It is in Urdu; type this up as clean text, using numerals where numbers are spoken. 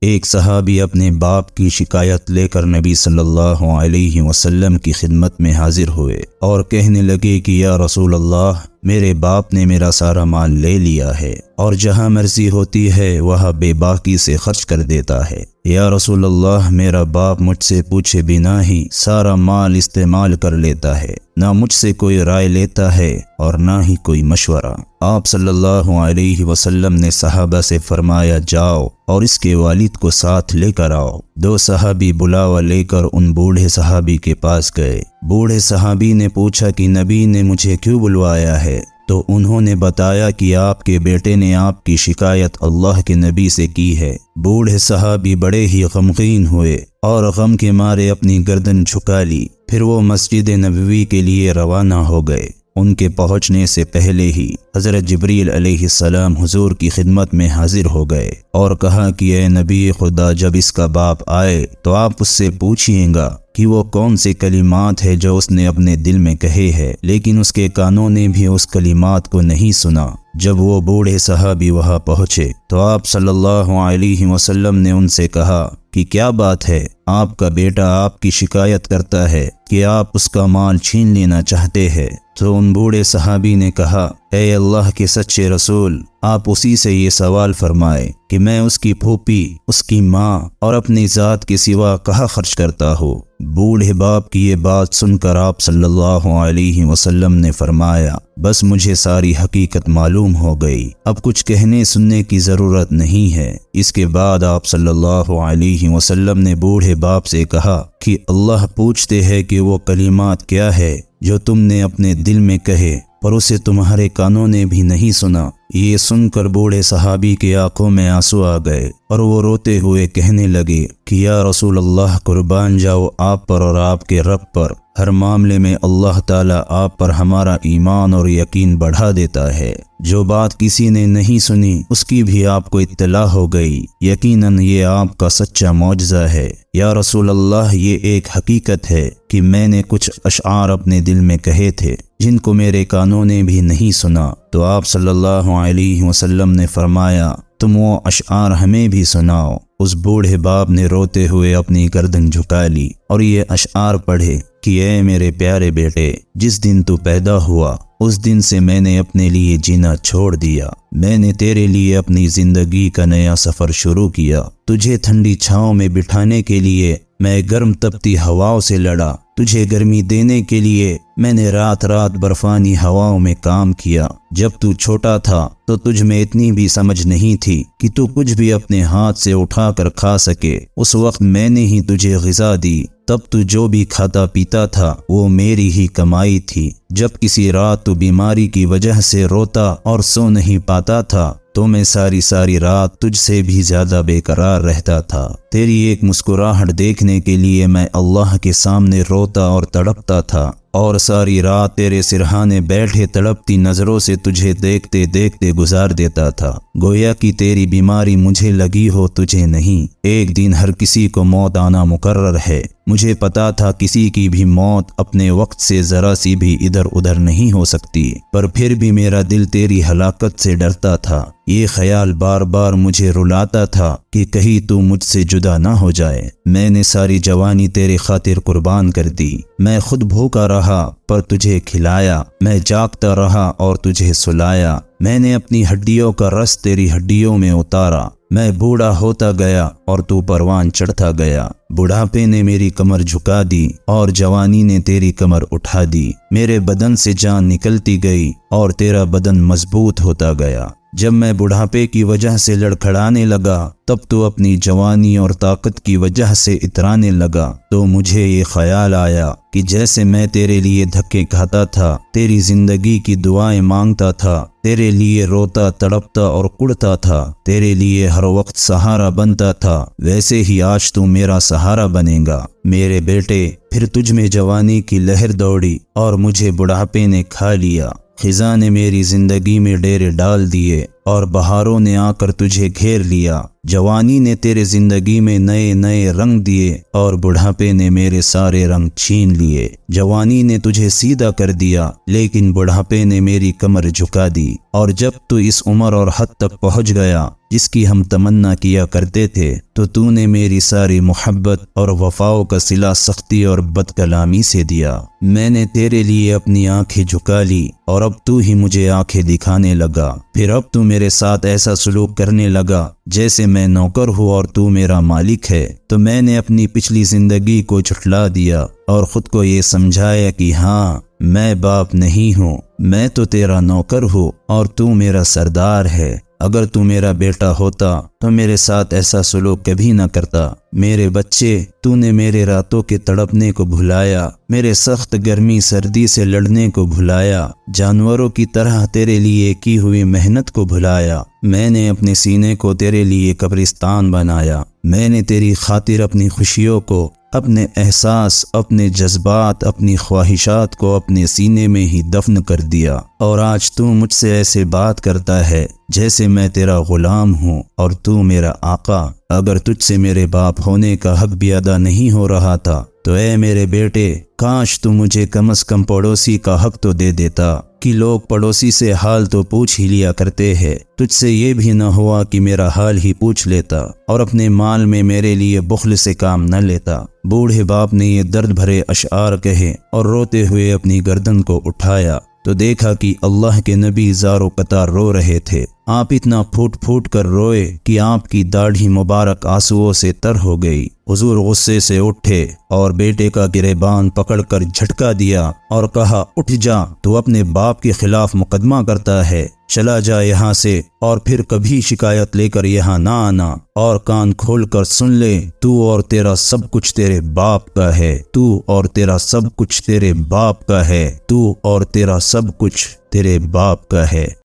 ایک صحابی اپنے باپ کی شکایت لے کر نبی صلی اللہ علیہ وسلم کی خدمت میں حاضر ہوئے اور کہنے لگے کہ یا رسول اللہ، میرے باپ نے میرا سارا مال لے لیا ہے اور جہاں مرضی ہوتی ہے وہاں بے باکی سے خرچ کر دیتا ہے۔ یا رسول اللہ، میرا باپ مجھ سے پوچھے بنا ہی سارا مال استعمال کر لیتا ہے، نہ مجھ سے کوئی رائے لیتا ہے اور نہ ہی کوئی مشورہ۔ آپ صلی اللہ علیہ وسلم نے صحابہ سے فرمایا، جاؤ اور اس کے والد کو ساتھ لے کر آؤ۔ دو صحابی بلاوا لے کر ان بوڑھے صحابی کے پاس گئے۔ بوڑھے صحابی نے پوچھا کہ نبی نے مجھے کیوں بلوایا ہے؟ تو انہوں نے بتایا کہ آپ کے بیٹے نے آپ کی شکایت اللہ کے نبی سے کی ہے۔ بوڑھے صحابی بڑے ہی غمگین ہوئے اور غم کے مارے اپنی گردن جھکا لی۔ پھر وہ مسجد نبوی کے لیے روانہ ہو گئے۔ ان کے پہنچنے سے پہلے ہی حضرت جبریل علیہ السلام حضور کی خدمت میں حاضر ہو گئے اور کہا کہ اے نبی خدا، جب اس کا باپ آئے تو آپ اس سے پوچھئے گا کہ وہ کون سے کلمات ہے جو اس نے اپنے دل میں کہے ہے، لیکن اس کے کانوں نے بھی اس کلمات کو نہیں سنا۔ جب وہ بوڑھے صحابی وہاں پہنچے تو آپ صلی اللہ علیہ وسلم نے ان سے کہا کہ کیا بات ہے؟ آپ کا بیٹا آپ کی شکایت کرتا ہے کہ آپ اس کا مال چھین لینا چاہتے ہیں۔ تو ان بوڑھے صحابی نے کہا، اے اللہ کے سچے رسول، آپ اسی سے یہ سوال فرمائے کہ میں اس کی پھوپھی، اس کی ماں اور اپنی ذات کے سوا کہاں خرچ کرتا ہوں۔ بوڑھے باپ کی یہ بات سن کر آپ صلی اللہ علیہ وسلم نے فرمایا، بس مجھے ساری حقیقت معلوم ہو گئی، اب کچھ کہنے سننے کی ضرورت نہیں ہے۔ اس کے بعد آپ صلی اللہ علیہ وسلم نے بوڑھے باپ سے کہا کہ اللہ پوچھتے ہیں کہ وہ کلمات کیا ہے جو تم نے اپنے دل میں کہے پر اسے تمہارے کانوں نے بھی نہیں سنا۔ یہ سن کر بوڑھے صحابی کے آنکھوں میں آنسو آ گئے اور وہ روتے ہوئے کہنے لگے کہ یا رسول اللہ، قربان جاؤ آپ پر اور آپ کے رب پر، ہر معاملے میں اللہ تعالیٰ آپ پر ہمارا ایمان اور یقین بڑھا دیتا ہے۔ جو بات کسی نے نہیں سنی اس کی بھی آپ کو اطلاع ہو گئی، یقیناً یہ آپ کا سچا معجزہ ہے۔ یا رسول اللہ، یہ ایک حقیقت ہے کہ میں نے کچھ اشعار اپنے دل میں کہے تھے جن کو میرے کانوں نے بھی نہیں سنا۔ تو آپ صلی اللہ علیہ وسلم نے فرمایا، تم وہ اشعار ہمیں بھی سناؤ۔ اس بوڑھے باپ نے روتے ہوئے اپنی گردن جھکا لی اور یہ اشعار پڑھے کہ اے میرے پیارے بیٹے، جس دن تو پیدا ہوا اس دن سے میں نے اپنے لیے جینا چھوڑ دیا۔ میں نے تیرے لیے اپنی زندگی کا نیا سفر شروع کیا۔ تجھے ٹھنڈی چھاؤں میں بٹھانے کے لیے میں گرم تپتی ہواؤں سے لڑا۔ تجھے گرمی دینے کے لیے میں نے رات رات برفانی ہواؤں میں کام کیا۔ جب تو چھوٹا تھا تو تجھ میں اتنی بھی سمجھ نہیں تھی کہ تو کچھ بھی اپنے ہاتھ سے اٹھا کر کھا سکے۔ اس وقت میں نے ہی تجھے غذا دی۔ تب تو جو بھی کھاتا پیتا تھا وہ میری ہی کمائی تھی۔ جب کسی رات تو بیماری کی وجہ سے روتا اور سو نہیں پاتا تھا تو میں ساری رات تجھ سے بھی زیادہ بے قرار رہتا تھا۔ تیری ایک مسکراہٹ دیکھنے کے لیے میں اللہ کے سامنے روتا اور تڑپتا تھا اور ساری رات تیرے سرہانے بیٹھے تڑپتی نظروں سے تجھے دیکھتے دیکھتے گزار دیتا تھا، گویا کہ تیری بیماری مجھے لگی ہو تجھے نہیں۔ ایک دن ہر کسی کو موت آنا مقرر ہے۔ مجھے پتا تھا کسی کی بھی موت اپنے وقت سے ذرا سی بھی ادھر ادھر نہیں ہو سکتی، پر پھر بھی میرا دل تیری ہلاکت سے ڈرتا تھا۔ یہ خیال بار بار مجھے رلاتا تھا کہ کہیں تو مجھ سے جدا نہ ہو جائے۔ میں نے ساری جوانی تیرے خاطر قربان کر دی۔ میں خود بھوکا رہا پر تجھے کھلایا، میں جاگتا رہا اور تجھے سلایا۔ میں نے اپنی ہڈیوں کا رس تیری ہڈیوں میں اتارا۔ میں بوڑھا ہوتا گیا اور تو پروان چڑھتا گیا۔ بڑھاپے نے میری کمر جھکا دی اور جوانی نے تیری کمر اٹھا دی۔ میرے بدن سے جان نکلتی گئی اور تیرا بدن مضبوط ہوتا گیا۔ جب میں بڑھاپے کی وجہ سے لڑکھڑانے لگا تب تو اپنی جوانی اور طاقت کی وجہ سے اترانے لگا۔ تو مجھے یہ خیال آیا کہ جیسے میں تیرے لیے دھکے کھاتا تھا، تیری زندگی کی دعائیں مانگتا تھا، تیرے لیے روتا تڑپتا اور کڑتا تھا، تیرے لیے ہر وقت سہارا بنتا تھا، ویسے ہی آج تو میرا سہارا بنے گا۔ میرے بیٹے، پھر تجھ میں جوانی کی لہر دوڑی اور مجھے بڑھاپے نے کھا لیا۔ خزاں نے میری زندگی میں ڈیرے ڈال دیے اور بہاروں نے آ کر تجھے گھیر لیا۔ جوانی نے تیرے زندگی میں نئے نئے رنگ دیے اور بڑھاپے نے میرے سارے رنگ چھین لیے۔ جوانی نے تجھے سیدھا کر دیا لیکن بڑھاپے نے میری کمر جھکا دی، اور جب تو اس عمر اور حد تک پہنچ گیا جس کی ہم تمنا کیا کرتے تھے، تو نے میری ساری محبت اور وفاؤں کا صلہ سختی اور بد کلامی سے دیا۔ میں نے تیرے لیے اپنی آنکھیں جھکا لی اور اب تو ہی مجھے آنکھیں دکھانے لگا۔ پھر اب تو میرے ساتھ ایسا سلوک کرنے لگا جیسے میں نوکر ہوں اور تو میرا مالک ہے۔ تو میں نے اپنی پچھلی زندگی کو جھٹلا دیا اور خود کو یہ سمجھایا کہ ہاں، میں باپ نہیں ہوں، میں تو تیرا نوکر ہوں اور تو میرا سردار ہے۔ اگر تو میرا بیٹا ہوتا تو میرے ساتھ ایسا سلوک کبھی نہ کرتا۔ میرے بچے، تو نے میرے راتوں کے تڑپنے کو بھلایا، میرے سخت گرمی سردی سے لڑنے کو بھلایا، جانوروں کی طرح تیرے لیے کی ہوئی محنت کو بھلایا۔ میں نے اپنے سینے کو تیرے لیے قبرستان بنایا۔ میں نے تیری خاطر اپنی خوشیوں کو، اپنے احساس، اپنے جذبات، اپنی خواہشات کو اپنے سینے میں ہی دفن کر دیا، اور آج تو مجھ سے ایسے بات کرتا ہے جیسے میں تیرا غلام ہوں اور تو میرا آقا۔ اگر تجھ سے میرے باپ ہونے کا حق بھی ادا نہیں ہو رہا تھا تو اے میرے بیٹے، کاش تو مجھے کم از کم پڑوسی کا حق تو دے دیتا، کہ لوگ پڑوسی سے حال تو پوچھ ہی لیا کرتے ہیں۔ تجھ سے یہ بھی نہ ہوا کہ میرا حال ہی پوچھ لیتا اور اپنے مال میں میرے لیے بخل سے کام نہ لیتا۔ بوڑھے باپ نے یہ درد بھرے اشعار کہے اور روتے ہوئے اپنی گردن کو اٹھایا تو دیکھا کہ اللہ کے نبی زار و قطار رو رہے تھے۔ آپ اتنا پھوٹ پھوٹ کر روئے کہ آپ کی داڑھی مبارک آنسوؤں سے تر ہو گئی۔ حضور غصے سے اٹھے اور بیٹے کا گریبان پکڑ کر جھٹکا دیا اور کہا، اٹھ جا، تو اپنے باپ کے خلاف مقدمہ کرتا ہے، چلا جا یہاں سے اور پھر کبھی شکایت لے کر یہاں نہ آنا، اور کان کھول کر سن لے، تو اور تیرا سب کچھ تیرے باپ کا ہے، تو اور تیرا سب کچھ تیرے باپ کا ہے، تو اور تیرا سب کچھ تیرے باپ کا ہے۔